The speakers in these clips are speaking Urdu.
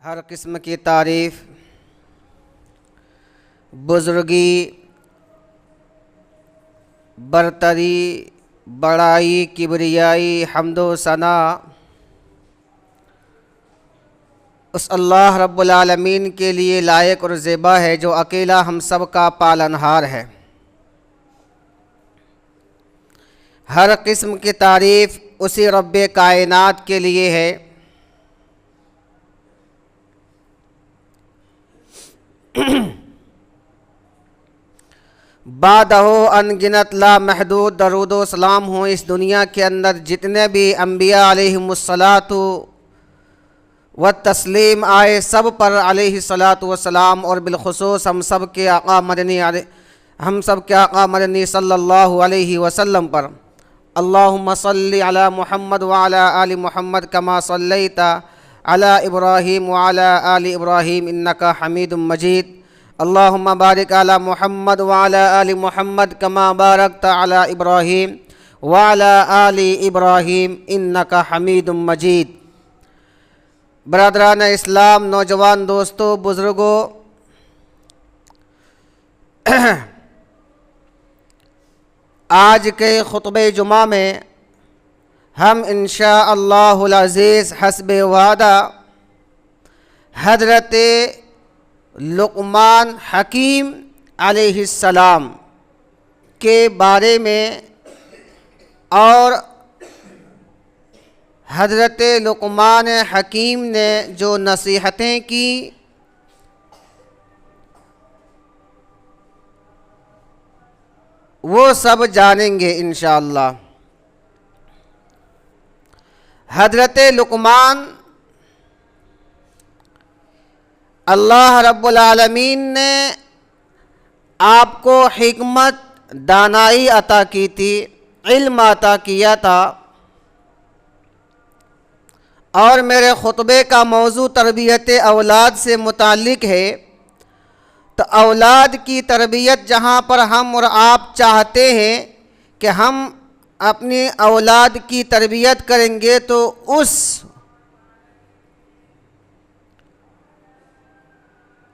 ہر قسم کی تعریف، بزرگی، برتری، بڑائی، کبریائی، حمد و ثنا اس اللہ رب العالمین کے لیے لائق اور زیبا ہے جو اکیلا ہم سب کا پالنہار ہے۔ ہر قسم کی تعریف اسی رب کائنات کے لیے ہے۔ بعدہ انگنت لا محدود درود و سلام ہوں اس دنیا کے اندر جتنے بھی انبیاء علیہم الصلاۃ والتسلیم آئے سب پر علیہ الصلاۃ والسلام، اور بالخصوص ہم سب کے آقا مدنی صلی اللہ علیہ وسلم پر۔ اللہم صلی علی محمد وعلی آل محمد کما صلیت علی ابراہیم وعلی آل ابراہیم انکا حمید مجید۔ اللہم بارک علی محمد وعلی آل محمد کما بارکت علی ابراہیم وعلی آل ابراہیم انکا حمید مجید۔ برادران اسلام، نوجوان دوستو، بزرگوں، آج کے خطبہ جمعہ میں ہم انشاءاللہ العزیز حسب وعدہ حضرت لقمان حکیم علیہ السلام کے بارے میں اور حضرت لقمان حکیم نے جو نصیحتیں کی وہ سب جانیں گے انشاءاللہ۔ حضرت لقمان اللہ رب العالمین نے آپ کو حکمت، دانائی عطا کی تھی، علم عطا کیا تھا، اور میرے خطبے کا موضوع تربیت اولاد سے متعلق ہے۔ تو اولاد کی تربیت جہاں پر ہم اور آپ چاہتے ہیں کہ ہم اپنی اولاد کی تربیت کریں گے، تو اس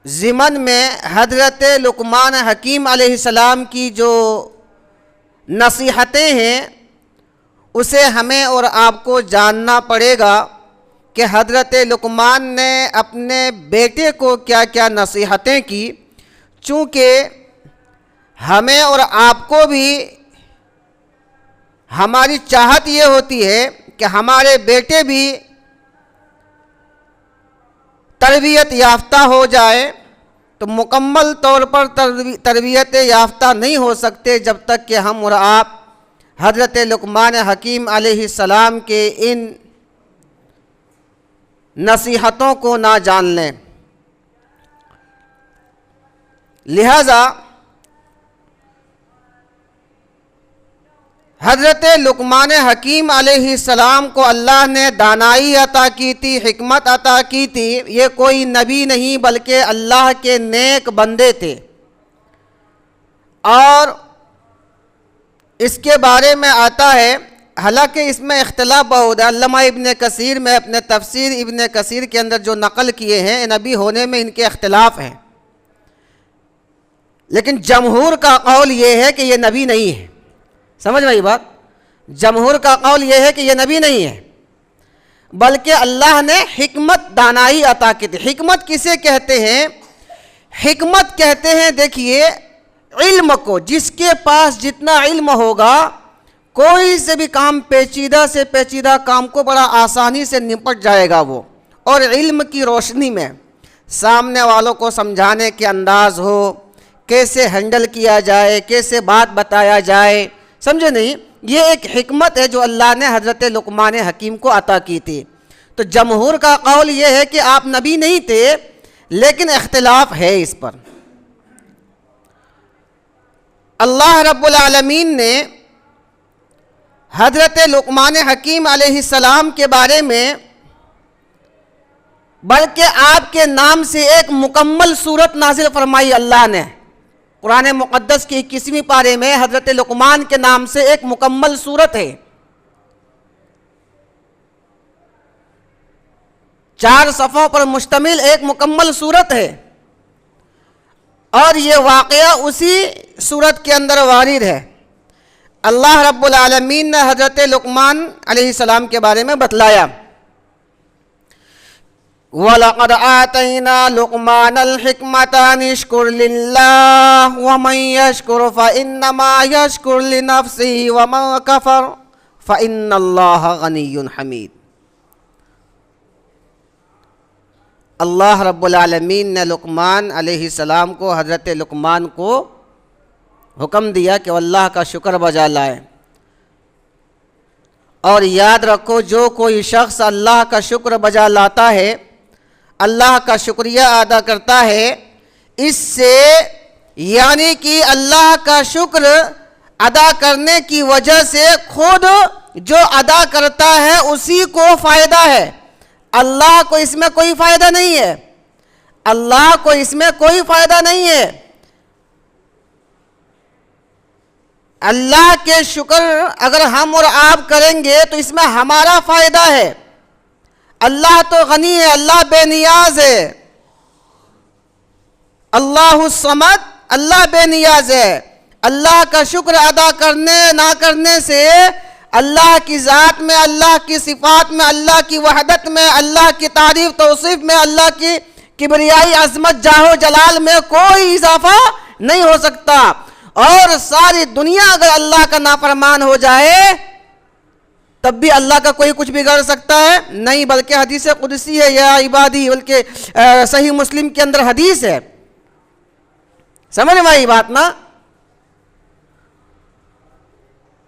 ضمن میں حضرت لقمان حکیم علیہ السلام کی جو نصیحتیں ہیں اسے ہمیں اور آپ کو جاننا پڑے گا کہ حضرت لقمان نے اپنے بیٹے کو کیا کیا نصیحتیں کی، چونکہ ہمیں اور آپ کو بھی ہماری چاہت یہ ہوتی ہے کہ ہمارے بیٹے بھی تربیت یافتہ ہو جائے، تو مکمل طور پر تربیت یافتہ نہیں ہو سکتے جب تک کہ ہم اور آپ حضرت لقمان حکیم علیہ السلام کے ان نصیحتوں کو نہ جان لیں۔ لہذا حضرت لقمان حکیم علیہ السلام کو اللہ نے دانائی عطا کی تھی، حکمت عطا کی تھی۔ یہ کوئی نبی نہیں بلکہ اللہ کے نیک بندے تھے، اور اس کے بارے میں آتا ہے، حالانکہ اس میں اختلاف بہت ہے۔ علامہ ابن کثیر میں اپنے تفسیر ابن کثیر کے اندر جو نقل کیے ہیں نبی ہونے میں ان کے اختلاف ہیں، لیکن جمہور کا قول یہ ہے کہ یہ نبی نہیں ہے۔ سمجھ میں یہ بات؟ جمہور کا قول یہ ہے کہ یہ نبی نہیں ہے، بلکہ اللہ نے حکمت، دانائی عطا کی تھی۔ حکمت کسے کہتے ہیں؟ حکمت کہتے ہیں، دیکھیے، علم کو، جس کے پاس جتنا علم ہوگا کوئی سے بھی کام، پیچیدہ سے پیچیدہ کام کو بڑا آسانی سے نپٹ جائے گا وہ، اور علم کی روشنی میں سامنے والوں کو سمجھانے کے انداز ہو، کیسے ہینڈل کیا جائے، کیسے بات بتایا جائے، سمجھے نہیں؟ یہ ایک حکمت ہے جو اللہ نے حضرت لقمان حکیم کو عطا کی تھی۔ تو جمہور کا قول یہ ہے کہ آپ نبی نہیں تھے، لیکن اختلاف ہے اس پر۔ اللہ رب العالمین نے حضرت لقمان حکیم علیہ السلام کے بارے میں بلکہ آپ کے نام سے ایک مکمل سورت نازل فرمائی اللہ نے۔ قرآن مقدس کی 21ویں پارے میں حضرت لقمان کے نام سے ایک مکمل سورت ہے۔ 4 صفحوں پر مشتمل ایک مکمل سورت ہے، اور یہ واقعہ اسی سورت کے اندر وارد ہے۔ اللہ رب العالمین نے حضرت لقمان علیہ السلام کے بارے میں بتلایا، وَلَقَدْ آتَيْنَا لُقْمَانَ الْحِكْمَةَ أَنِ اشْكُرْ لِلَّهِ وَمَنْ يَشْكُرْ فَإِنَّمَا يَشْكُرُ لِنَفْسِهِ وَمَنْ كَفَرَ فَإِنَّ اللَّهَ غَنِيٌّ حَمِيدٌ۔ اللہ رب العالمین نے لقمان علیہ السلام کو، حضرت لقمان کو حکم دیا کہ وہ اللہ کا شکر بجا لائے، اور یاد رکھو جو کوئی شخص اللہ کا شکر بجا لاتا ہے، اللہ کا شکریہ ادا کرتا ہے، اس سے یعنی کہ اللہ کا شکر ادا کرنے کی وجہ سے خود جو ادا کرتا ہے اسی کو فائدہ ہے، اللہ کو اس میں کوئی فائدہ نہیں ہے، اللہ کو اس میں کوئی فائدہ نہیں ہے۔ اللہ کے شکر اگر ہم اور آپ کریں گے تو اس میں ہمارا فائدہ ہے۔ اللہ تو غنی ہے، اللہ بے نیاز ہے، اللہ الصمد، اللہ بے نیاز ہے۔ اللہ کا شکر ادا کرنے نہ کرنے سے اللہ کی ذات میں، اللہ کی صفات میں، اللہ کی وحدت میں، اللہ کی تعریف توصیف میں، اللہ کی کبریائی عظمت جاہ و جلال میں کوئی اضافہ نہیں ہو سکتا۔ اور ساری دنیا اگر اللہ کا نافرمان ہو جائے تب بھی اللہ کا کوئی کچھ بگڑ سکتا ہے؟ نہیں، بلکہ حدیث قدسی ہے، یا عبادی، بلکہ صحیح مسلم کے اندر حدیث ہے۔ سمجھ میں آئی بات نا؟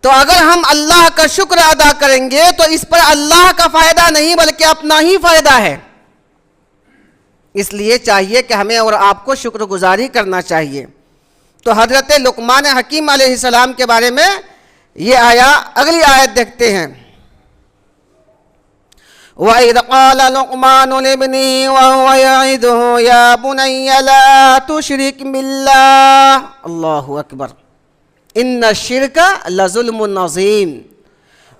تو اگر ہم اللہ کا شکر ادا کریں گے تو اس پر اللہ کا فائدہ نہیں بلکہ اپنا ہی فائدہ ہے۔ اس لیے چاہیے کہ ہمیں اور آپ کو شکر گزاری کرنا چاہیے۔ تو حضرت لقمان حکیم علیہ السلام کے بارے میں یہ اگلی آیت دیکھتے ہیں۔ وَإِذْ قَالَ لُقْمَانُ لِابْنِهِ وَهُوَ يَعِظُهُ يَا بُنَيَّ لَا تُشْرِكْ بِاللَّهِ اللہ اکبر، إِنَّ الشِّرْكَ لَظُلْمٌ عَظِيمٌ۔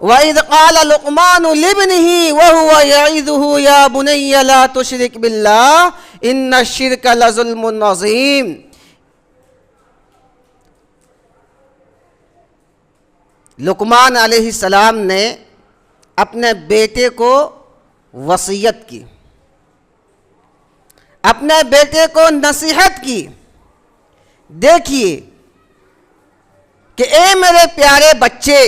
وَإِذْ قَالَ لُقْمَانُ لِابْنِهِ وَهُوَ يَعِظُهُ يَا بُنَيَّ لَا تُشْرِكْ بِاللَّهِ إِنَّ الشِّرْكَ لَظُلْمٌ عَظِيمٌ۔ لقمان علیہ السلام نے اپنے بیٹے کو وصیت کی، اپنے بیٹے کو نصیحت کی۔ دیکھیے کہ اے میرے پیارے بچے،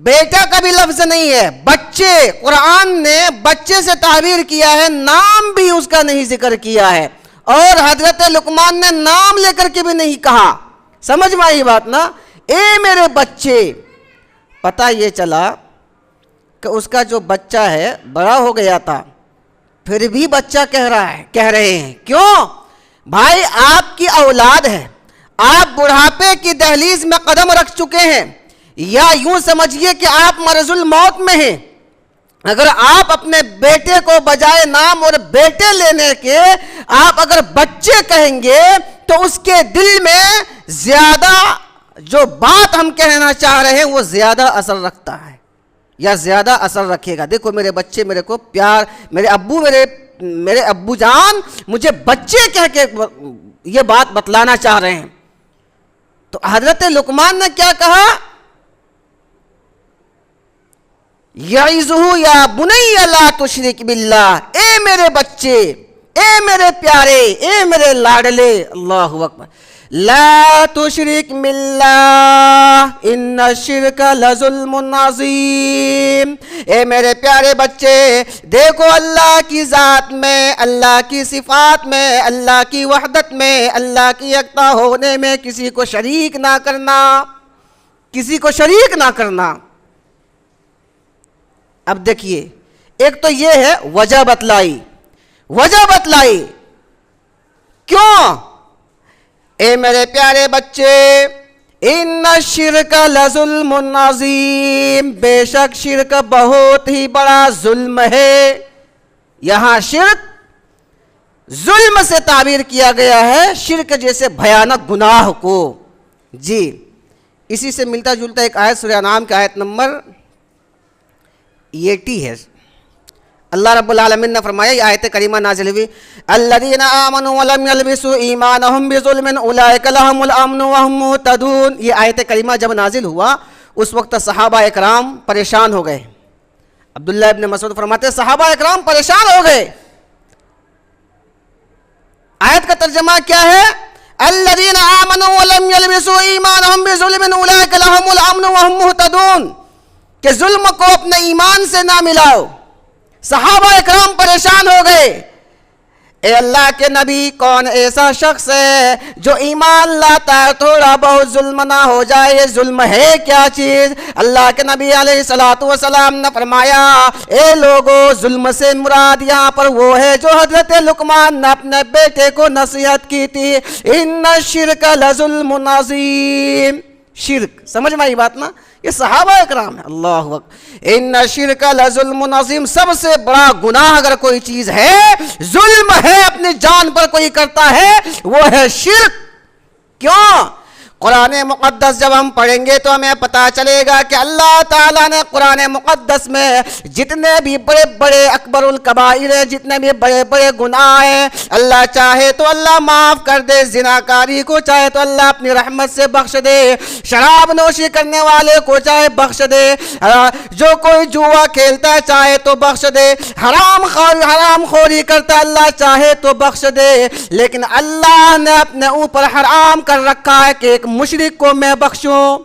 بیٹا کا بھی لفظ نہیں ہے، بچے، قرآن نے بچے سے تعبیر کیا ہے، نام بھی اس کا نہیں ذکر کیا ہے، اور حضرت لقمان نے نام لے کر کے بھی نہیں کہا۔ سمجھ میں آئی بات نا؟ اے میرے بچے۔ پتہ یہ چلا کہ اس کا جو بچہ ہے بڑا ہو گیا تھا، پھر بھی بچہ کہہ رہے ہیں۔ کیوں؟ بھائی آپ کی اولاد ہے، آپ بڑھاپے کی دہلیز میں قدم رکھ چکے ہیں، یا یوں سمجھیے کہ آپ مرض الموت میں ہیں۔ اگر آپ اپنے بیٹے کو بجائے نام اور بیٹے لینے کے آپ اگر بچے کہیں گے تو اس کے دل میں زیادہ جو بات ہم کہنا چاہ رہے ہیں وہ زیادہ اثر رکھتا ہے، یا زیادہ اثر رکھے گا۔ دیکھو میرے بچے میرے کو پیار، میرے ابو جان مجھے بچے کہہ کے یہ بات بتلانا چاہ رہے ہیں۔ تو حضرت لقمان نے کیا کہا؟ یعظہ یا بنی لا تشرک باللہ، اے میرے بچے، اے میرے پیارے، اے میرے لاڈلے، اللہ اکبر، لا تشرک باللہ ان الشرک لظلم عظیم۔ اے میرے پیارے بچے، دیکھو اللہ کی ذات میں، اللہ کی صفات میں، اللہ کی وحدت میں، اللہ کی یکتا ہونے میں کسی کو شریک نہ کرنا، کسی کو شریک نہ کرنا۔ اب دیکھیے، ایک تو یہ ہے وجہ بتلائی، وجہ بتلائی کیوں؟ اے میرے پیارے بچے، ان الشرک لظلم عظیم، بے شک شرک بہت ہی بڑا ظلم ہے۔ یہاں شرک ظلم سے تعبیر کیا گیا ہے، شرک جیسے بھیانک گناہ کو۔ جی اسی سے ملتا جلتا ایک آیت سورہ انعام کی آیت نمبر 80 ہے۔ اللہ رب العالمین نے فرمایا، یہ آیت کریمہ نازل ہوئی، الذین آمنوا ولم یلبسوا ایمانہم بظلم اولئک لہم الامن وہم مہتدون۔ یہ آیت کریمہ جب نازل ہوا اس وقت صحابہ اکرام پریشان ہو گئے۔ عبداللہ ابن مسعود فرماتے ہیں صحابہ اکرام پریشان ہو گئے۔ آیت کا ترجمہ کیا ہے؟ الذین آمنوا ولم یلبسوا ایمانہم بظلم اولئک لہم الامن وہم مہتدون، کہ ظلم کو اپنے ایمان سے نہ ملاؤ۔ صحابہ اکرام پریشان ہو گئے، اے اللہ کے نبی کون ایسا شخص ہے جو ایمان لاتا ہے تھوڑا بہت ظلم نہ ہو جائے؟ یہ ظلم ہے کیا چیز؟ اللہ کے نبی علیہ السلام نے فرمایا، اے لوگو، ظلم سے مراد یہاں پر وہ ہے جو حضرت لقمان نے اپنے بیٹے کو نصیحت کی تھی، ان الشرک لظلم عظیم۔ شرک سمجھ میں آئی بات نا؟ یہ صحابہ اکرام ہے، اللہ اکبر۔ ان الشرک لظلم عظیم، سب سے بڑا گناہ اگر کوئی چیز ہے، ظلم ہے، اپنی جان پر کوئی کرتا ہے، وہ ہے شرک۔ کیوں؟ قرآن مقدس جب ہم پڑھیں گے تو ہمیں پتہ چلے گا کہ اللہ تعالیٰ نے قرآن مقدس میں جتنے بھی بڑے بڑے اکبر الکبائر ہیں، جتنے بھی بڑے بڑے گناہ ہیں، اللہ چاہے تو اللہ معاف کر دے زناکاری کو، چاہے تو اللہ اپنی رحمت سے بخش دے، شراب نوشی کرنے والے کو چاہے بخش دے، جو کوئی جوا کھیلتا ہے چاہے تو بخش دے، حرام خوری کرتا ہے اللہ چاہے تو بخش دے، لیکن اللہ نے اپنے اوپر حرام کر رکھا ہے کہ ایک مشرک کو میں بخشوں۔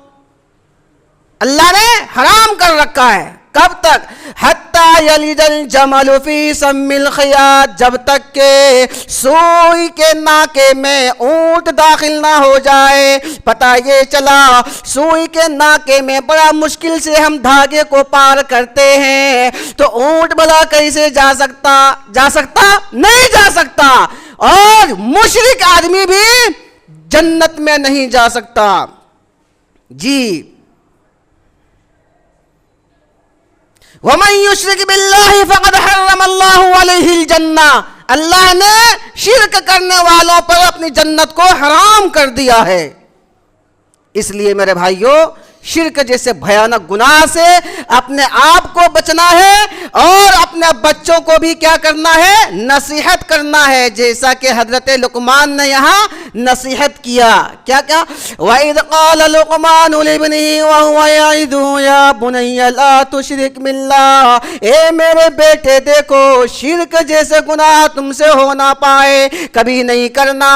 اللہ نے حرام کر رکھا ہے، کب تک؟ حتی یلج الجمل فی سم الخیاط، جب تک کہ سوئی کے ناکے میں اونٹ داخل نہ ہو جائے۔ پتہ یہ چلا سوئی کے ناکے میں بڑا مشکل سے ہم دھاگے کو پار کرتے ہیں، تو اونٹ بلا کیسے جا سکتا؟ نہیں جا سکتا۔ اور مشرک آدمی بھی جنت میں نہیں جا سکتا۔ جی، وَمَن يُشْرِكْ بِاللَّهِ فَقَدْ حَرَّمَ اللَّهُ عَلَيْهِ الْجَنَّةَ، اللہ نے شرک کرنے والوں پر اپنی جنت کو حرام کر دیا ہے۔ اس لیے میرے بھائیوں، شرک جیسے بھیانک گناہ سے اپنے آپ کو بچنا ہے اور اپنے بچوں کو بھی کیا کرنا ہے؟ نصیحت کرنا ہے، جیسا کہ حضرت لقمان نے یہاں نصیحت کیا۔ کیا وَإِذْ قَالَ لُقْمَانُ لِابْنِهِ وَهُوَ يَعِظُهُ يَا بُنَيَّ لَا تُشْرِكْ بِاللَّهِ، اے میرے بیٹے دیکھو شرک جیسے گناہ تم سے ہو نہ پائے، کبھی نہیں کرنا،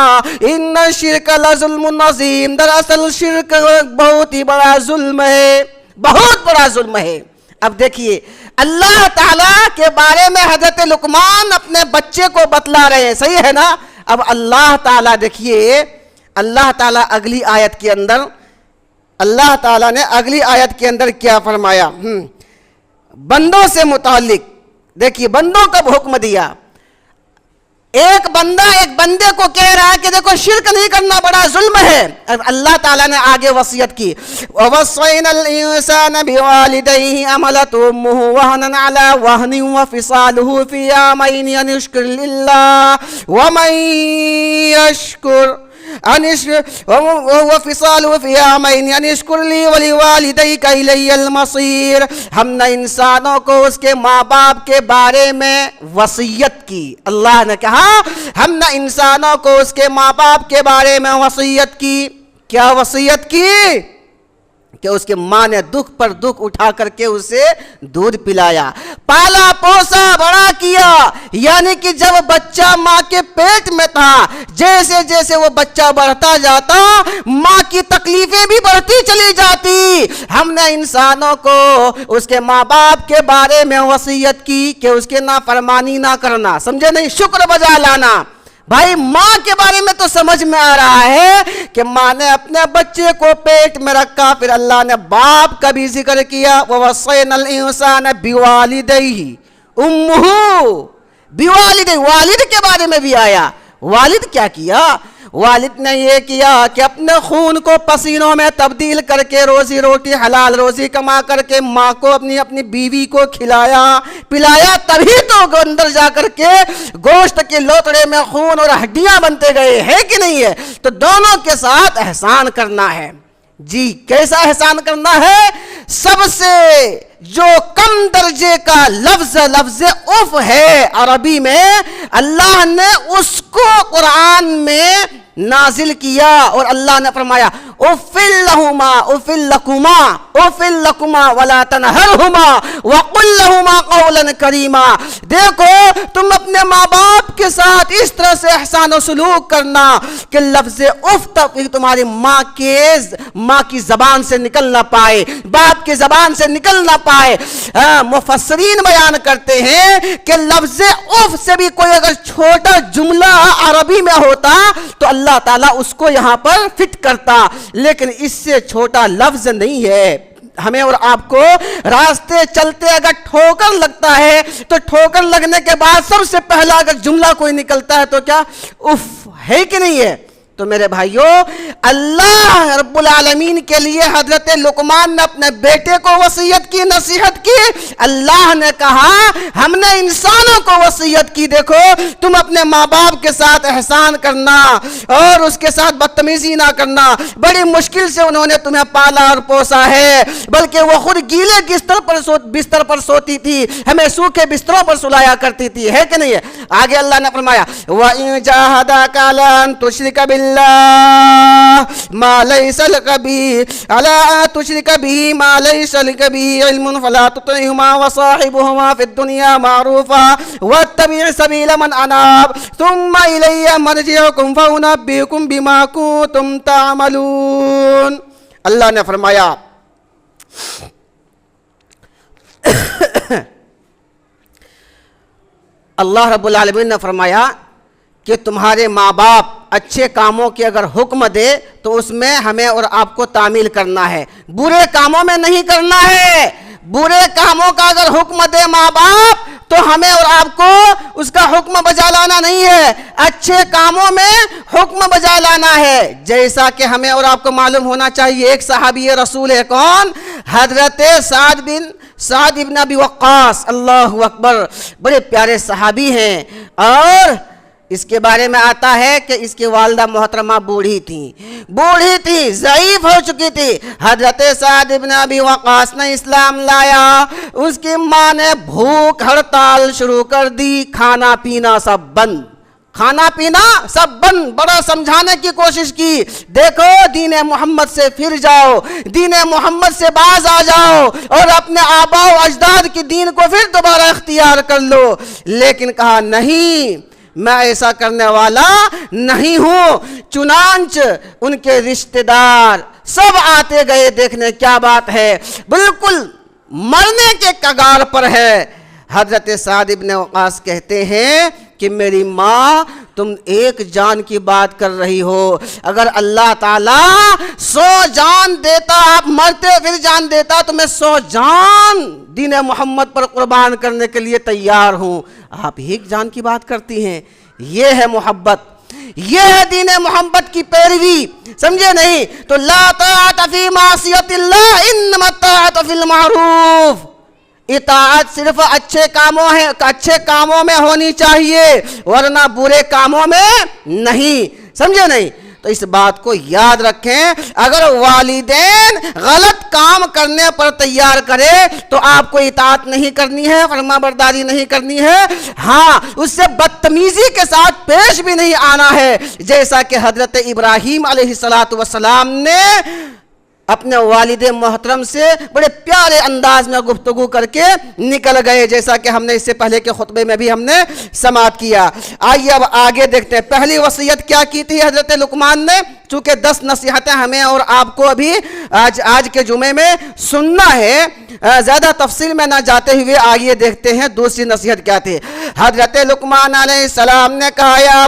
ان الشرک لظلم عظیم، دراصل شرک بہت ہی بڑا ظلم ہے، بہت بڑا ظلم ہے۔ اب دیکھیے اللہ تعالیٰ کے بارے میں حضرت لقمان اپنے بچے کو بتلا رہے ہیں، صحیح ہے نا؟ اب اللہ تعالیٰ دیکھیے، اللہ تعالیٰ اگلی آیت کے اندر، اللہ تعالیٰ نے اگلی آیت کے اندر کیا فرمایا؟ بندوں سے متعلق دیکھیے، بندوں کا حکم دیا۔ ایک بندہ ایک بندے کو کہہ رہا ہے کہ دیکھو شرک نہیں کرنا بڑا ظلم ہے۔ اللہ تعالیٰ نے آگے وصیت کی، وَوَصَّيْنَا الْإِنسَانَ بِوَالِدَيْهِ حَمَلَتْهُ أُمُّهُ وَهْنًا عَلَى وَهْنٍ وَفِصَالُهُ فِي عَامَيْنِ أَنِ اشْكُرْ لِلَّهِ وَمَن يَشْكُرْ وَفِصَالُهُ فِي عَامَيْنِ أَنِ اشْكُرْ لِي وَلِوَالِدَيْكَ إِلَيَّ الْمَصِيرُ۔ ہم نے انسانوں کو اس کے ماں باپ کے بارے میں وصیت کی۔ اللہ نے کہا ہم نے انسانوں کو اس کے ماں باپ کے بارے میں وصیت کی۔ کیا وصیت کی؟ کہ اس کے ماں نے دکھ پر دکھ اٹھا کر کے اسے دودھ پلایا، پالا پوسا، بڑا کیا، یعنی کہ جب بچہ ماں کے پیٹ میں تھا، جیسے جیسے وہ بچہ بڑھتا جاتا ماں کی تکلیفیں بھی بڑھتی چلی جاتی۔ ہم نے انسانوں کو اس کے ماں باپ کے بارے میں وصیت کی کہ اس کے نافرمانی نہ کرنا، سمجھے نہیں؟ شکر بجا لانا۔ بھائی ماں کے بارے میں تو سمجھ میں آ رہا ہے کہ ماں نے اپنے بچے کو پیٹ میں رکھا، پھر اللہ نے باپ کا بھی ذکر کیا، وَوَصَّيْنَا الْإِنسَانَ بِوَالِدَيْهِ أُمُّهُ بِوَالِدَيْهِ، والد کے بارے میں بھی آیا۔ والد کیا کیا؟ والد نے یہ کیا کہ اپنے خون کو پسینوں میں تبدیل کر کے روزی روٹی حلال روزی کما کر کے ماں کو اپنی بیوی کو کھلایا پلایا، تبھی تو اندر جا کر کے گوشت کے لوتڑے میں خون اور ہڈیاں بنتے گئے، ہے کہ نہیں ہے؟ تو دونوں کے ساتھ احسان کرنا ہے۔ جی، کیسا احسان کرنا ہے؟ سب سے جو کم درجے کا لفظ اف ہے عربی میں، اللہ نے اس کو قرآن میں نازل کیا اور اللہ نے فرمایا اُفِّل لَهُمَا اُفِّل لَكُمَا اُفِّل لَكُمَا وَلَا تَنْهَرْهُمَا وَقُلْ لَهُمَا قَوْلًا كَرِيمًا۔ دیکھو تم اپنے ماں باپ کے ساتھ اس طرح سے احسان و سلوک کرنا کہ لفظ اف تک تمہاری ماں کی زبان سے نکل نہ پائے، باپ کی زبان سے نکل نہ پائے۔ مفسرین بیان کرتے ہیں کہ لفظ اف سے بھی کوئی اگر چھوٹا جملہ عربی میں ہوتا تو اللہ تعالیٰ اس کو یہاں پر فٹ کرتا، لیکن اس سے چھوٹا لفظ نہیں ہے۔ ہمیں اور آپ کو راستے چلتے اگر ٹھوکر لگتا ہے تو ٹھوکر لگنے کے بعد سب سے پہلا اگر جملہ کوئی نکلتا ہے تو کیا اف ہے کہ نہیں ہے؟ تو میرے بھائیوں، اللہ رب العالمین کے لیے حضرت لقمان نے اپنے بیٹے کو وصیت کی، نصیحت کی۔ اللہ نے کہا ہم نے انسانوں کو وصیت کی، دیکھو تم اپنے ماں باپ کے ساتھ احسان کرنا اور اس کے ساتھ بدتمیزی نہ کرنا۔ بڑی مشکل سے انہوں نے تمہیں پالا اور پوسا ہے، بلکہ وہ خود گیلے بستر پر سوتی تھی، ہمیں سوکھے بستروں پر سلایا کرتی تھی، ہے کہ نہیں ہے؟ آگے اللہ نے فرمایا وَإِن جَاهَدَاكَ عَلَىٰ أَن تُشْرِكَ بِاللَّهِ ما ليس لك به على أن تشرك به ما ليس لك به علم فلا تطعهما وصاحبهما في الدنيا معروفا واتبع سبيل من أناب ثم إلي مرجعكم فأنبئكم بما كنتم تعملون۔ اللہ نے فرمایا اللہ رب العالمین نے فرمایا کہ تمہارے ماں باپ اچھے کاموں کے اگر حکم دے تو اس میں ہمیں اور آپ کو تعمیل کرنا ہے، برے کاموں میں نہیں کرنا ہے۔ برے کاموں کا اگر حکم دے ماں باپ تو ہمیں اور آپ کو اس کا حکم بجا لانا نہیں ہے، اچھے کاموں میں حکم بجا لانا ہے۔ جیسا کہ ہمیں اور آپ کو معلوم ہونا چاہیے، ایک صحابی رسول ہے، کون؟ حضرت سعد ابن ابی وقاص، اللہ اکبر، بڑے پیارے صحابی ہیں۔ اور اس کے بارے میں آتا ہے کہ اس کی والدہ محترمہ بوڑھی تھی، ضعیف ہو چکی تھی۔ حضرت سعد ابن ابی وقاص نے اسلام لایا، اس کی ماں نے بھوک ہڑتال شروع کر دی، کھانا پینا سب بند، بڑا سمجھانے کی کوشش کی، دیکھو دین محمد سے پھر جاؤ، دین محمد سے باز آ جاؤ اور اپنے آباء و اجداد کی دین کو پھر دوبارہ اختیار کر لو، لیکن کہا نہیں، میں ایسا کرنے والا نہیں ہوں۔ چنانچہ ان کے رشتہ دار سب آتے گئے دیکھنے کیا بات ہے، بالکل مرنے کے کگار پر ہے۔ حضرت سعد ابن وقاص کہتے ہیں کہ میری ماں تم ایک جان کی بات کر رہی ہو، اگر اللہ تعالیٰ 100 جان دیتا، آپ مرتے پھر جان دیتا تو میں 100 جان دین محمد پر قربان کرنے کے لیے تیار ہوں، آپ ایک جان کی بات کرتی ہیں۔ یہ ہے محبت، یہ ہے دین محمد کی پیروی، سمجھے نہیں؟ تو لا طاعت فی معصیت اللہ انما الطاعت فی المعروف، اطاعت صرف اچھے کاموں میں ہونی چاہیے ورنہ برے کاموں میں نہیں، سمجھے نہیں؟ تو اس بات کو یاد رکھیں، اگر والدین غلط کام کرنے پر تیار کرے تو آپ کو اطاعت نہیں کرنی ہے، فرما برداری نہیں کرنی ہے، ہاں اس سے بدتمیزی کے ساتھ پیش بھی نہیں آنا ہے، جیسا کہ حضرت ابراہیم علیہ السلام نے اپنے والد محترم سے بڑے پیارے انداز میں گفتگو کر کے نکل گئے، جیسا کہ ہم نے اس سے پہلے کے خطبے میں بھی ہم نے سماعت کیا۔ آئیے اب آگے دیکھتے ہیں پہلی وصیت کیا کی تھی حضرت لقمان نے، چونکہ 10 نصیحتیں ہمیں اور آپ کو ابھی آج کے جمعے میں سننا ہے، زیادہ تفصیل میں نہ جاتے ہوئے آگے دیکھتے ہیں دوسری نصیحت کیا تھی۔ حضرت لقمان علیہ السلام نے کہا یا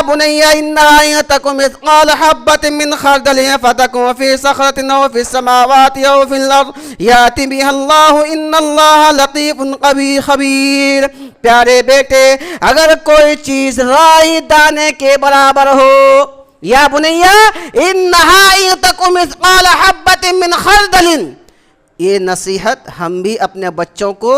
بنی انہا ان تک مثقال حبۃ من خردل فتکن فی صخرۃ او فی السماوات او فی الارض یأتی بها اللہ ان اللہ لطیف خبیر۔ پیارے بیٹے، اگر کوئی چیز رائی دانے کے برابر ہو، یا بنیا انہا ان تک مثقال حبۃ من خردل، یہ نصیحت ہم بھی اپنے بچوں کو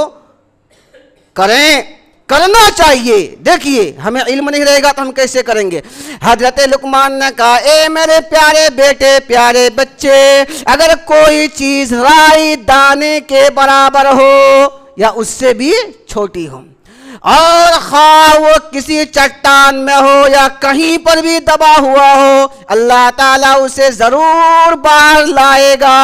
کریں کرنا چاہیے. دیکھیے ہمیں علم نہیں رہے گا تو ہم کیسے کریں گے. حضرت لقمان نے کہا اے میرے پیارے بیٹے پیارے بچے, اگر کوئی چیز رائی دانے کے برابر ہو یا اس سے بھی چھوٹی ہو, اور خواہ وہ کسی چٹان میں ہو یا کہیں پر بھی دبا ہوا ہو, اللہ تعالیٰ اسے ضرور باہر لائے گا.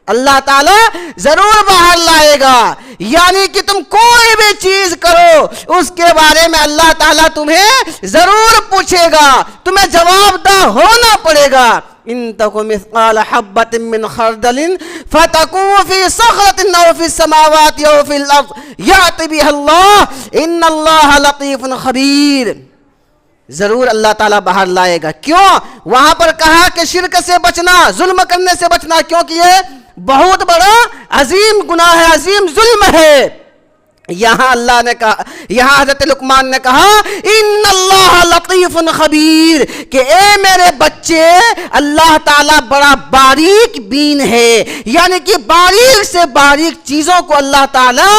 اللہ تعالیٰ ضرور باہر لائے گا. یعنی کہ تم کوئی بھی چیز کرو اس کے بارے میں اللہ تعالیٰ تمہیں ضرور پوچھے گا, تمہیں جواب دہ ہونا پڑے گا. ان تک مثقال حبۃ من خردل فتکون فی صخرۃ او فی السماوات او فی الارض یأتی بها اللہ ان اللہ لطیف خبیر. ضرور اللہ تعالیٰ باہر لائے گا. کیوں؟ وہاں پر کہا کہ شرک سے بچنا, ظلم کرنے سے بچنا, کیونکہ یہ بہت بڑا عظیم گناہ ہے, عظیم ظلم ہے. یہاں اللہ نے کہا, یہاں حضرت لقمان نے کہا ان اللہ لطیف خبیر, کہ اے میرے بچے اللہ تعالیٰ بڑا باریک بین ہے. یعنی کہ باریک سے باریک چیزوں کو اللہ تعالیٰ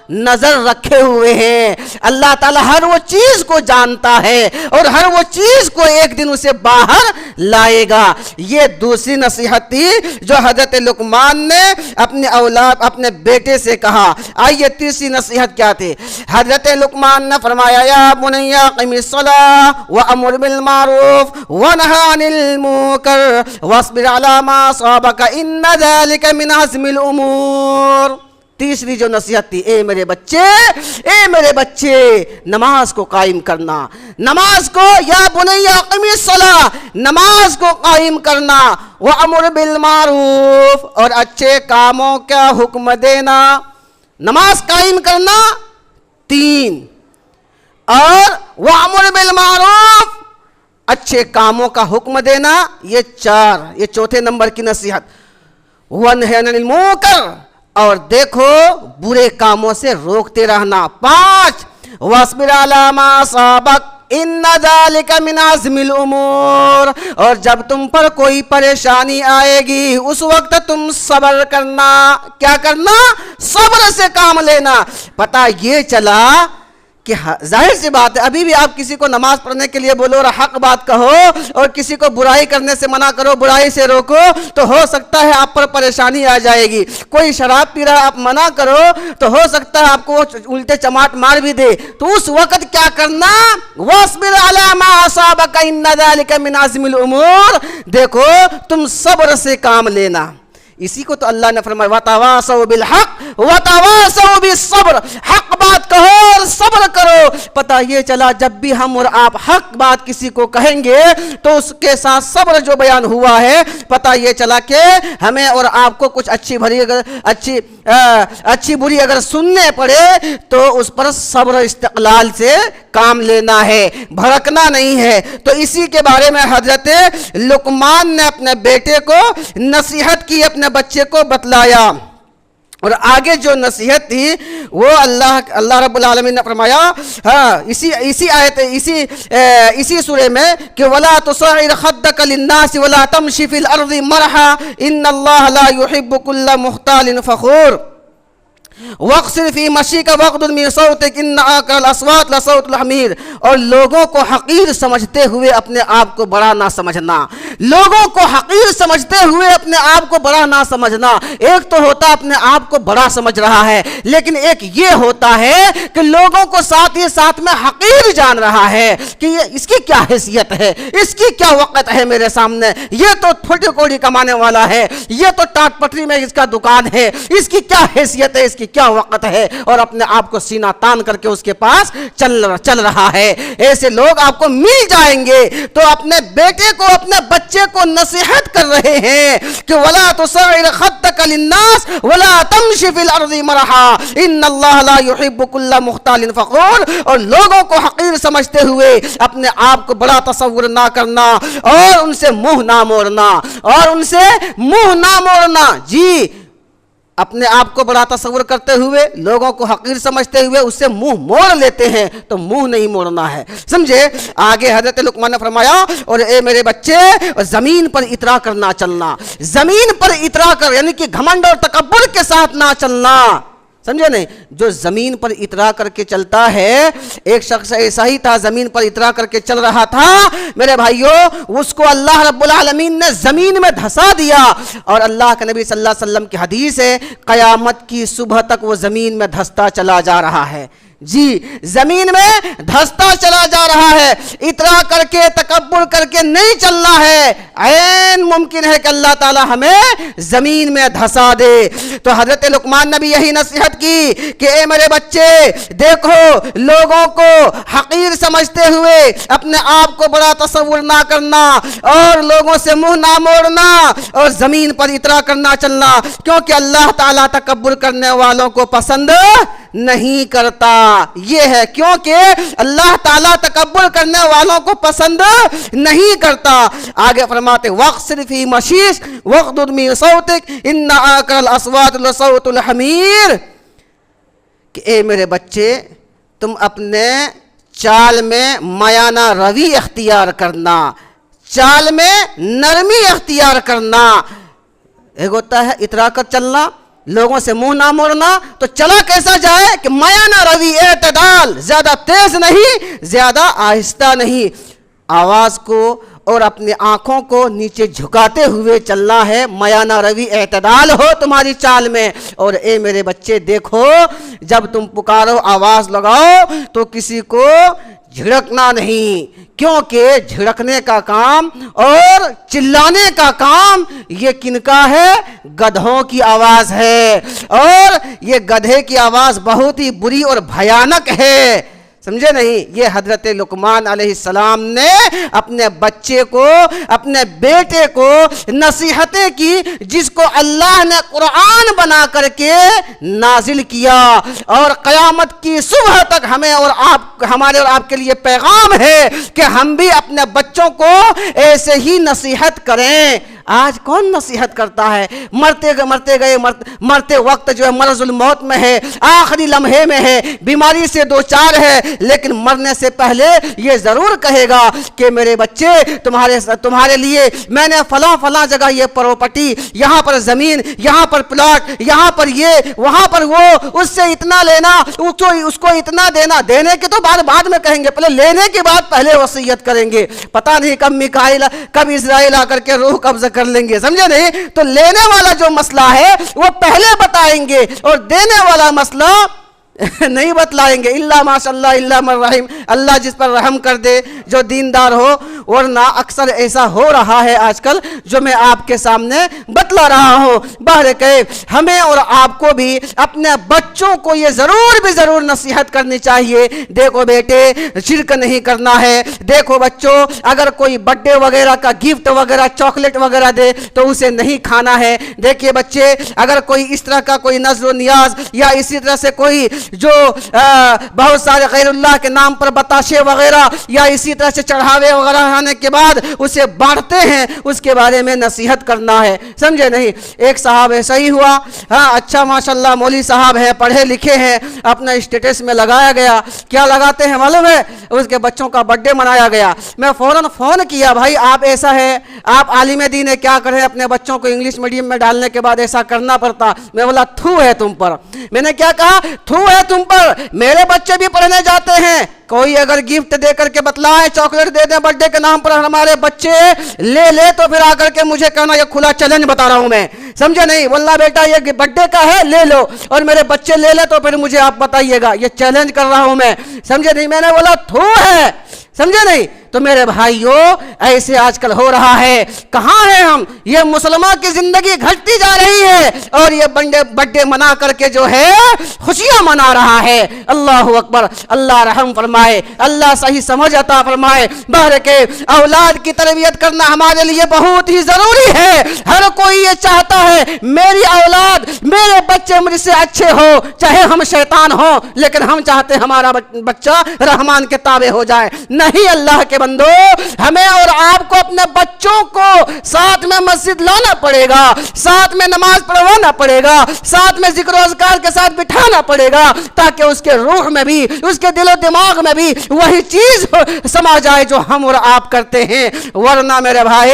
نظر رکھے ہوئے ہیں. اللہ تعالیٰ ہر وہ چیز کو جانتا ہے اور ہر وہ چیز کو ایک دن اسے باہر لائے گا. یہ دوسری نصیحت تھی جو حضرت لقمان نے اپنے اولاد اپنے بیٹے سے کہا. آئیے تیسری نصیحت کیا تھی. حضرت لقمان نے فرمایا یا بنی اقم الصلاۃ وامر بالمعروف ونہی عن المنکر واصبر علی ما اصابک ان ذلک من عزم الامور. تیسری جو نصیحت تھی, اے میرے بچے نماز کو قائم کرنا, نماز کو, یا بنی اقم الصلاۃ, نماز کو قائم کرنا, وامر بالمعروف, اور اچھے کاموں کا حکم دینا. نماز قائم کرنا 3, اور وامر بالمعروف, اچھے کاموں کا حکم دینا, یہ 4. یہ چوتھے نمبر کی نصیحت. ونہی عن المنکر, اور دیکھو برے کاموں سے روکتے رہنا. 5 واصبر علی ما اصابک ان ذالک من عزم الامور, اور جب تم پر کوئی پریشانی آئے گی اس وقت تم صبر کرنا. کیا کرنا؟ صبر سے کام لینا. پتہ یہ چلا کہ ظاہر سی بات ہے, ابھی بھی آپ کسی کو نماز پڑھنے کے لیے بولو اور حق بات کہو, اور کسی کو برائی کرنے سے منع کرو, برائی سے روکو, تو ہو سکتا ہے آپ پر پریشانی آ جائے گی. کوئی شراب پی رہا, آپ منع کرو تو ہو سکتا ہے آپ کو الٹے چماٹ مار بھی دے. تو اس وقت کیا کرنا؟ واصبر علی ما اصابک ان ذلک من عزم الامور, دیکھو تم صبر سے کام لینا. اسی کو تو اللہ نے فرمایا وتواصوا بالحق وتواصوا بالصبر, حق بات کہو اور صبر کرو. پتہ یہ چلا جب بھی ہم اور آپ حق بات کسی کو کہیں گے تو اس کے ساتھ صبر جو بیان ہوا ہے, پتہ یہ چلا کہ ہمیں اور آپ کو کچھ اچھی بری اگر سننے پڑے تو اس پر صبر استقلال سے کام لینا ہے, بھڑکنا نہیں ہے. تو اسی کے بارے میں حضرت لقمان نے اپنے بیٹے کو نصیحت کی, اپنے بچے کو بتلایا. اور آگے جو نصیحت تھی وہ اللہ رب العالمین نے فرمایا, ہاں اسی آیت اسی سورے میں کہ وَلَا تُصَعِّرْ خَدَّكَ لِلنَّاسِ وَلَا تَمْشِ فِي الْأَرْضِ مَرْحًا إِنَّ اللَّهَ لَا يُحِبُّ كُلَّ مُخْتَالٍ فَخُورٍ وَاقْصِرْ فِي مَشْيِكَ وَاغْضُضْ مِنْ صَوْتِكَ إِنَّ أَنكَرَ الْأَصْوَاتِ لَصَوْتُ الْحَمِيرِ. اور لوگوں کو حقیر سمجھتے ہوئے اپنے آپ کو بڑا نہ سمجھنا. لوگوں کو حقیر سمجھتے ہوئے اپنے آپ کو بڑا نہ سمجھنا. ایک تو ہوتا اپنے آپ کو بڑا سمجھ رہا ہے, لیکن ایک یہ ہوتا ہے کہ لوگوں کو ساتھ ہی ساتھ میں حقیر جان رہا ہے کہ اس کی کیا حیثیت ہے, اس کی کیا وقت ہے میرے سامنے, یہ تو تھوڑی کوڑی کمانے والا ہے, یہ تو ٹاٹ پٹری میں اس کا دکان ہے, اس کی کیا حیثیت ہے, اس کی کیا وقت ہے, اور اپنے آپ کو سینہ تان کر کے اس کے پاس چل رہا ہے. ایسے لوگ آپ کو مل جائیں گے. تو اپنے بیٹے کو, اپنے بچے کو نصیحت کر رہے ہیں کہ وَلَا تُصَعِّرْ خَدَّكَ لِلنَّاسِ وَلَا تَمْشِ فِي الْأَرْضِ مَرْحًا إِنَّ اللَّهَ لَا يُحِبُّ كُلَّ مُخْتَالٍ فَخُورٍ. اور لوگوں کو حقیر سمجھتے ہوئے اپنے آپ کو بڑا تصور نہ کرنا, اور ان سے منہ نہ موڑنا, جی اپنے آپ کو بڑا تصور کرتے ہوئے لوگوں کو حقیر سمجھتے ہوئے اس سے منہ موڑ لیتے ہیں, تو منہ نہیں موڑنا ہے. سمجھے؟ آگے حضرت لقمان نے فرمایا اور اے میرے بچے زمین پر اترا کر نہ چلنا. زمین پر اترا کر یعنی کہ گھمنڈ اور تکبر کے ساتھ نہ چلنا. سمجھے نہیں؟ جو زمین پر اترا کر کے چلتا ہے، ایک شخص ایسا ہی تھا زمین پر اترا کر کے چل رہا تھا میرے بھائیوں، اس کو اللہ رب العالمین نے زمین میں دھسا دیا، اور اللہ کے نبی صلی اللہ علیہ وسلم کی حدیث ہے قیامت کی صبح تک وہ زمین میں دھستا چلا جا رہا ہے۔ جی زمین میں دھستا چلا جا رہا ہے، اترا کر کے تکبر کر کے نہیں چلنا ہے، عین ممکن ہے کہ اللہ تعالی ہمیں زمین میں دھسا دے۔ تو حضرت لقمان نے بھی یہی نصیحت کی کہ اے میرے بچے دیکھو، لوگوں کو حقیر سمجھتے ہوئے اپنے آپ کو بڑا تصور نہ کرنا، اور لوگوں سے منہ نہ موڑنا، اور زمین پر اترا کرنا چلنا، کیونکہ اللہ تعالیٰ تکبر کرنے والوں کو پسند نہیں کرتا۔ یہ ہے کیونکہ اللہ تعالیٰ تکبر کرنے والوں کو پسند نہیں کرتا۔ آگے فرماتے وَاقْصِرْ فِي مَشِيِّكَ وَاغْضُضْ مِن صَوْتِكَ إِنَّ أَنكَرَ الْأَصْوَاتِ لَصَوْتُ الْحَمِيرِ، کہ اے میرے بچے تم اپنے چال میں میانہ روی اختیار کرنا، چال میں نرمی اختیار کرنا۔ ایک ہوتا ہے اترا کر چلنا، لوگوں سے منہ نہ موڑنا، تو چلا کیسا جائے کہ میانہ روی، اعتدال، زیادہ تیز نہیں زیادہ آہستہ نہیں، آواز کو اور اپنی آنکھوں کو نیچے جھکاتے ہوئے چلنا ہے، میانہ روی اعتدال ہو تمہاری چال میں۔ اور اے میرے بچے دیکھو، جب تم پکارو آواز لگاؤ تو کسی کو جھڑکنا نہیں، کیونکہ جھڑکنے کا کام اور چلانے کا کام یہ کن کا ہے؟ گدھوں کی آواز ہے، اور یہ گدھے کی آواز بہت ہی بری اور بھیانک ہے، سمجھے نہیں؟ یہ حضرت لقمان علیہ السلام نے اپنے بچے کو، اپنے بیٹے کو نصیحتیں کی، جس کو اللہ نے قرآن بنا کر کے نازل کیا، اور قیامت کی صبح تک ہمیں اور آپ، ہمارے اور آپ کے لیے پیغام ہے کہ ہم بھی اپنے بچوں کو ایسے ہی نصیحت کریں۔ آج کون نصیحت کرتا ہے؟ مرتے وقت جو ہے مرض الموت میں ہے، آخری لمحے میں ہے، بیماری سے دو چار ہے، لیکن مرنے سے پہلے یہ ضرور کہے گا کہ میرے بچے تمہارے لیے میں نے فلاں جگہ یہ پراپرٹی، یہاں پر زمین، یہاں پر پلاٹ، یہاں پر یہ، وہاں پر وہ، اس سے اتنا لینا، اس کو اتنا دینا۔ دینے کے تو بعد میں کہیں گے، پہلے لینے کے بعد پہلے وصیت کریں گے۔ پتہ نہیں کب میکائیل کب اسرائیل آ کر کے روح قبض کر لیں گے، سمجھے نہیں؟ تو لینے والا جو مسئلہ ہے وہ پہلے بتائیں گے، اور دینے والا مسئلہ نہیں بتلائیں گے، الا ماشاء اللہ الا من رحم، اللہ جس پر رحم کر دے، جو دیندار ہو۔ ورنہ اکثر ایسا ہو رہا ہے آج کل، جو میں آپ کے سامنے بتلا رہا ہوں۔ بہرکیف ہمیں اور آپ کو بھی اپنے بچوں کو یہ ضرور نصیحت کرنی چاہیے۔ دیکھو بیٹے، شرک نہیں کرنا ہے۔ دیکھو بچوں، اگر کوئی برتھ ڈے وغیرہ کا گفٹ وغیرہ، چاکلیٹ وغیرہ دے تو اسے نہیں کھانا ہے۔ دیکھیے بچے، اگر کوئی اس طرح کا کوئی نذر و نیاز، یا اسی طرح سے کوئی جو بہت سارے غیر اللہ کے نام پر بتاشے وغیرہ، یا اسی طرح سے چڑھاوے وغیرہ آنے کے بعد اسے بانٹتے ہیں، اس کے بارے میں نصیحت کرنا ہے، سمجھے نہیں؟ ایک صاحب ایسا ہی ہوا، ہاں اچھا ماشاءاللہ مولوی صاحب ہے، پڑھے لکھے ہیں، اپنا اسٹیٹس میں لگایا گیا، کیا لگاتے ہیں معلوم ہے؟ اس کے بچوں کا برتھ ڈے منایا گیا۔ میں فوراً فون کیا، بھائی آپ ایسا ہے، آپ عالم دین ہے، کیا کریں اپنے بچوں کو انگلش میڈیم میں ڈالنے کے بعد ایسا کرنا پڑتا؟ میں بولا تھو ہے تم پر۔ میں نے کیا کہا؟ تھو ہے تم پر، میرے بچے بھی پڑھنے جاتے ہیں، کوئی اگر گفٹ دے کر کے بتلائے، چاکلیٹ دے دیں برتھ ڈے کے نام پر، ہمارے بچے لے تو پھر آ کر کے مجھے کہنا یہ کھلا چیلنج بتا رہا ہوں میں، سمجھے نہیں؟ واللہ بیٹا یہ برتھ ڈے کا ہے، لے لو، اور میرے بچے لے تو پھر مجھے آپ بتائیے گا، یہ چیلنج کر رہا ہوں میں، سمجھے نہیں؟ میں نے بولا تھو ہے، سمجھے نہیں؟ تو میرے بھائیوں ایسے آج کل ہو رہا ہے۔ کہاں ہیں ہم؟ یہ مسلمان کی زندگی گھٹتی جا رہی ہے، اور یہ برتھ ڈے منا کر کے جو ہے خوشیاں منا رہا ہے۔ اللہ اکبر، اللہ رحم فرمائے، اللہ صحیح سمجھ عطا فرمائے۔ بہرکہ اولاد کی تربیت کرنا ہمارے لیے بہت ہی ضروری ہے۔ ہر کوئی یہ چاہتا ہے میری اولاد، میرے بچے مجھ سے اچھے ہو، چاہے ہم شیطان ہوں، لیکن ہم چاہتے ہیں ہمارا بچہ رحمان کے تابع ہو جائے۔ نہیں، اللہ کے کے بندو ہمیں اور آپ کو اپنے بچوں کو ساتھ میں مسجد لانا پڑے گا، ساتھ میں نماز پڑھوانا پڑے گا، ساتھ میں ذکر و اذکار کے ساتھ بٹھانا پڑے گا، تاکہ اس کے روح میں بھی، اس کے دل و دماغ میں بھی وہی چیز سما جائے جو ہم اور آپ کرتے ہیں۔ ورنہ میرے بھائی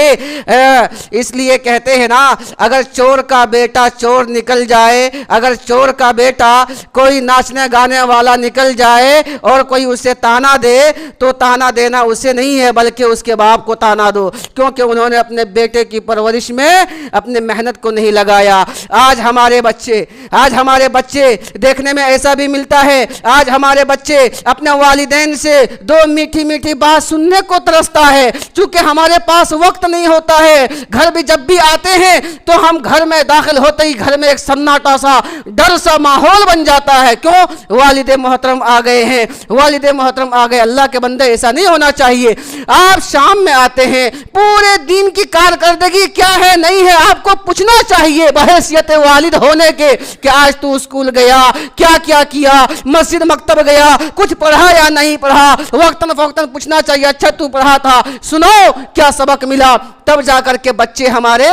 اس لیے کہتے ہیں نا، اگر چور کا بیٹا چور نکل جائے، اگر چور کا بیٹا کوئی ناچنے گانے والا نکل جائے اور کوئی اسے تانا دے تو تانا دینا اسے نہیں ہے بلکہ اس کے باپ کو تانا دو، کیونکہ انہوں نے اپنے بیٹے کی پرورش میں اپنے محنت کو نہیں لگایا۔ آج ہمارے بچے دیکھنے میں ایسا بھی ملتا ہے، آج ہمارے بچے اپنے والدین سے دو میٹھی میٹھی بات سننے کو ترستا ہے، چونکہ ہمارے پاس وقت نہیں ہوتا ہے۔ گھر بھی جب بھی آتے ہیں تو ہم گھر میں داخل ہوتے ہی گھر میں ایک سناٹا سا ڈر سا ماحول بن جاتا ہے، کیوں؟ والد محترم آ گئے ہیں، والد محترم آ گئے۔ اللہ کے بندے ایسا نہیں ہونا چاہیے۔ آپ شام میں آتے ہیں، پورے دن کی کارکردگی کیا ہے نہیں ہے آپ کو پوچھنا چاہیے بحیثیت والد ہونے کے، کہ آج تو اسکول گیا، کیا کیا، مسجد مکتب گیا، کچھ پڑھا یا نہیں پڑھا، وقتاً فوقتاً پوچھنا چاہیے، اچھا تو پڑھا تھا، سنو کیا سبق ملا، تب جا کر کے بچے ہمارے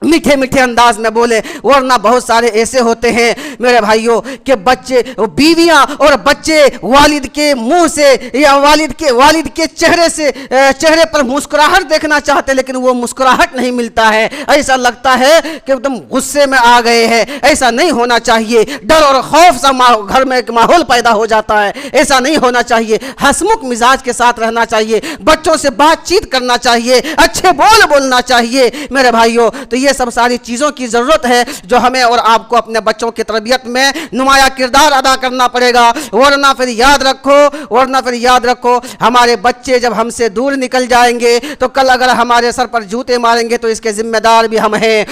میٹھے میٹھے انداز میں بولے۔ ورنہ بہت سارے ایسے ہوتے ہیں میرے بھائیوں کہ بچے، بیویاں اور بچے والد کے منہ سے یا والد کے چہرے پر مسکراہٹ دیکھنا چاہتے، لیکن وہ مسکراہٹ نہیں ملتا ہے، ایسا لگتا ہے کہ ایک دم غصے میں آ گئے ہیں۔ ایسا نہیں ہونا چاہیے، ڈر اور خوف سا گھر میں ایک ماحول پیدا ہو جاتا ہے، ایسا نہیں ہونا چاہیے۔ ہنسمکھ مزاج کے ساتھ رہنا چاہیے، بچوں سے بات چیت کرنا چاہیے، اچھے بول بولنا چاہیے میرے بھائیوں۔ تو یہ سب ساری چیزوں کی ضرورت ہے جو ہمیں اور آپ کو اپنے بچوں کی تربیت میں نمایاں کردار ادا کرنا پڑے گا۔ ورنہ پھر یاد رکھو ہمارے بچے جب ہم سے دور نکل جائیں گے تو کل اگر ہمارے سر پر جوتے ماریں گے تو اس کے ذمہ دار بھی ہم ہیں۔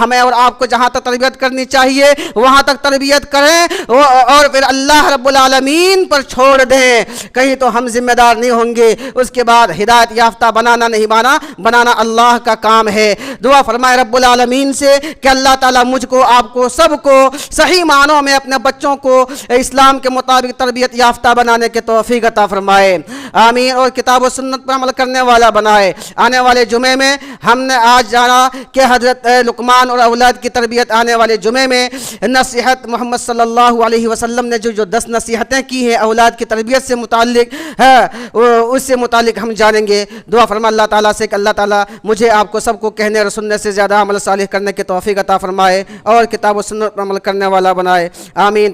ہمیں اور آپ کو جہاں تک تربیت کرنی چاہیے وہاں تک تربیت کریں اور پھر اللہ رب العالمین پر چھوڑ دیں، کہیں تو ہم ذمہ دار نہیں ہوں گے۔ اس کے بعد ہدایت یافتہ بنانا اللہ کا کام ہے۔ دعا فرمائے رب العالمین سے کہ اللہ تعالیٰ مجھ کو، آپ کو، سب کو صحیح معنوں میں اپنے بچوں کو اسلام کے مطابق تربیت یافتہ بنانے کے توفیق عطا فرمائے، آمین، اور کتاب و سنت پر عمل کرنے والا بنائے۔ آنے والے جمعے میں ہم نے آج جانا کہ حضرت لقمان اور اولاد کی تربیت، آنے والے جمعے میں نصیحت محمد صلی اللہ علیہ وسلم نے جو 10 نصیحتیں کی ہیں اولاد کی تربیت سے متعلق ہے، اس سے متعلق ہم جانیں گے۔ دعا فرما اللہ تعالیٰ سے کہ اللہ تعالیٰ مجھے، آپ کو، سب کو کہنے اور سننے سے زیادہ عمل صالح کرنے کے توفیق عطا فرمائے اور کتاب و سنت پر عمل کرنے والا بنائے، آمین۔